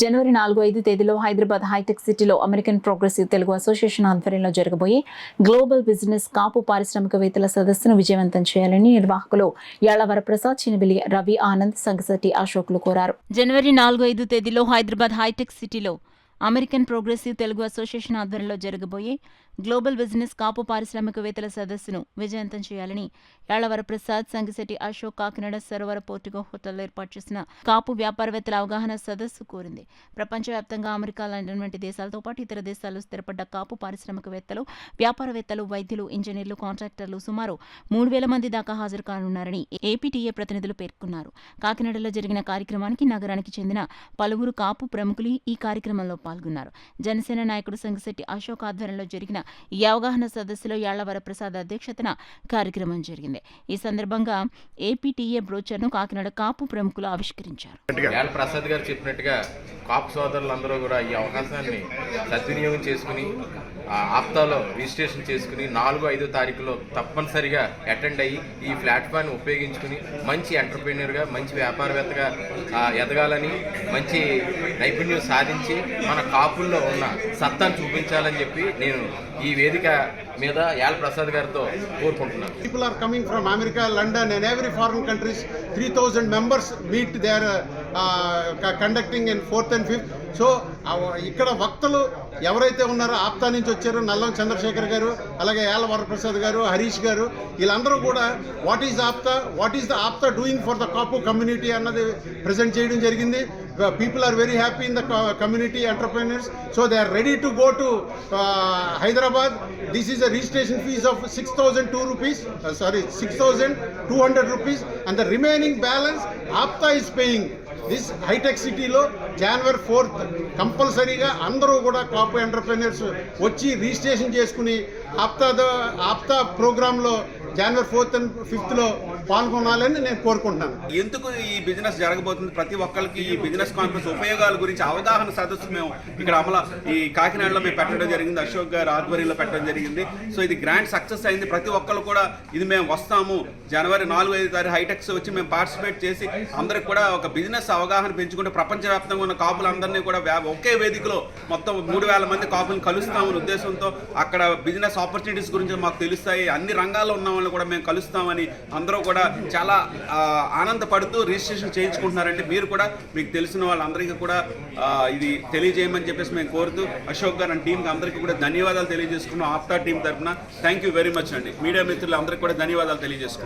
జనవరి 4-5 తేదీలో హైదరాబాద్ హైటెక్ సిటీలో American progressive Telugu association ఆధ్వర్యంలో జరగబోయే గ్లోబల్ బిజినెస్ కాపు పారిశ్రామికవేత్తల సదస్సును విజయవంతం చేయాలని నిర్వాహకులు యాళ్ల వరప్రసాద్, చినబిలి రవి ఆనంద్, సంగశెట్టి అశోక్లు కోరారు. జనవరి 4-5 తేదీలో హైదరాబాద్ హైటెక్ సిటీలో అమెరికన్ ప్రోగ్రెసివ్ తెలుగు అసోసియేషన్ ఆధ్వర్యంలో జరగబోయే గ్లోబల్ బిజినెస్ కాపు పారిశ్రామికవేత్తల సదస్సును విజయవంతం చేయాలని యాళ్ల వరప్రసాద్, సంగశెట్టి అశోక్ కాకినాడ సరోవర పోర్టుగో హోటల్లో ఏర్పాటు చేసిన కాపు వ్యాపారవేత్తల అవగాహన సదస్సు కోరింది. ప్రపంచవ్యాప్తంగా అమెరికా, లండన్ వంటి దేశాలతో పాటు ఇతర దేశాల్లో స్థిరపడ్డ కాపు పారిశ్రామికవేత్తలు, వ్యాపారవేత్తలు, వైద్యులు, ఇంజనీర్లు, కాంట్రాక్టర్లు సుమారు 3,000 మంది దాకా హాజరు కానున్నారని ఏపీటీఏ ప్రతినిధులు పేర్కొన్నారు. కాకినాడలో జరిగిన కార్యక్రమానికి నగరానికి చెందిన పలువురు కాపు ప్రముఖులు ఈ కార్యక్రమంలో పాల్గొన్నారు. జనసేన నాయకుడు సంగశెట్టి అశోక్ ఆధ్వర్యంలో జరిగిన ఈ అవగాహన సదస్సులో యాళ్ల వరప్రసాద్ అధ్యక్షతన కార్యక్రమం జరిగింది. ఈ సందర్భంగా ఏపీటీఏ బ్రోచర్ను కాకినాడ కాపు ప్రముఖులు ఆవిష్కరించారు. యాళ్ల ప్రసాద్ గారు చెప్పినట్టుగా కాపు సోదరులందరూ కూడా ఈ అవకాశాన్ని సద్వినియోగం చేసుకుని ఆప్తాలో రిజిస్ట్రేషన్ చేసుకుని 4-5 తారీఖులో తప్పనిసరిగా అటెండ్ అయ్యి ఈ ప్లాట్ఫామ్ని ఉపయోగించుకుని మంచి ఎంటర్ప్రెన్యూర్గా, మంచి వ్యాపారవేత్తగా ఎదగాలని, మంచి నైపుణ్యం సాధించి మన కాపుల్లో ఉన్న సత్తాను చూపించాలని చెప్పి నేను ఈ వేదిక మీద యాళ్ల ప్రసాద్ గారితో కోరుకుంటున్నాను. People are coming from America, London and every foreign countries. 3,000 members meet. They are conducting in 4th and 5th. So ఇక్కడ వక్తలు ఎవరైతే ఉన్నారో ఆప్తా నుంచి వచ్చారో నల్లం చంద్రశేఖర్ గారు, అలాగే యాళ్ల వరప్రసాద్ గారు, హరీష్ గారు, వీళ్ళందరూ కూడా what is the APTA doing for the Kapu community అన్నది ప్రజెంట్ చేయడం జరిగింది. People are very happy in the community entrepreneurs, so they are ready to go to Hyderabad. This is a registration fees of 6,200 rupees, and the remaining balance APTA is paying. This hi tech సిటీలో జనవరి 4th కంపల్సరీగా అందరూ కూడా కాపు entrepreneurs వచ్చి registration చేసుకుని ఆప్తా ప్రోగ్రాంలో జనవరి 4th and 5th పాల్గొనాలని నేను కోరుకుంటున్నాను. ఎందుకు ఈ బిజినెస్ జరగబోతుంది, ప్రతి ఒక్కరికి ఈ బిజినెస్ కాన్ఫరెన్స్ ఉపయోగాల గురించి అవగాహన సదస్సు మేము ఇక్కడ ఈ కాకినాడలో మేము పెట్టడం జరిగింది. అశోక్ గారు ఆధ్వర్యంలో పెట్టడం జరిగింది. సో ఇది గ్రాండ్ సక్సెస్ అయింది. ప్రతి ఒక్కరు కూడా ఇది మేము వస్తాము, జనవరి 4-5 తారీఖు హైటెక్స్ వచ్చి మేము పార్టిసిపేట్ చేసి అందరికి కూడా ఒక బిజినెస్ అవగాహన పెంచుకుంటే ప్రపంచవ్యాప్తంగా ఉన్న కాపులందరినీ కూడా ఒకే వేదికలో మొత్తం 3,000 మంది కాపులను కలుస్తామని ఉద్దేశంతో అక్కడ బిజినెస్ ఆపర్చునిటీస్ గురించి మాకు తెలుస్తాయి, అన్ని రంగాల్లో ఉన్న వాళ్ళని కూడా మేము కలుస్తామని అందరూ కూడా చాలా ఆనందపడుతూ రిజిస్ట్రేషన్ చేయించుకుంటున్నారంటే మీరు కూడా మీకు తెలిసిన వాళ్ళందరికీ కూడా ఇది తెలియజేయమని చెప్పేసి మేము కోరుతూ అశోక్ గారు అండ్ టీంకి అందరికీ కూడా ధన్యవాదాలు తెలియజేసుకున్నాం. ఆప్తా టీం తరఫున థ్యాంక్ యూ వెరీ మచ్ అండి. మీడియా మిత్రులు అందరికీ కూడా ధన్యవాదాలు తెలియజేసుకున్నాం.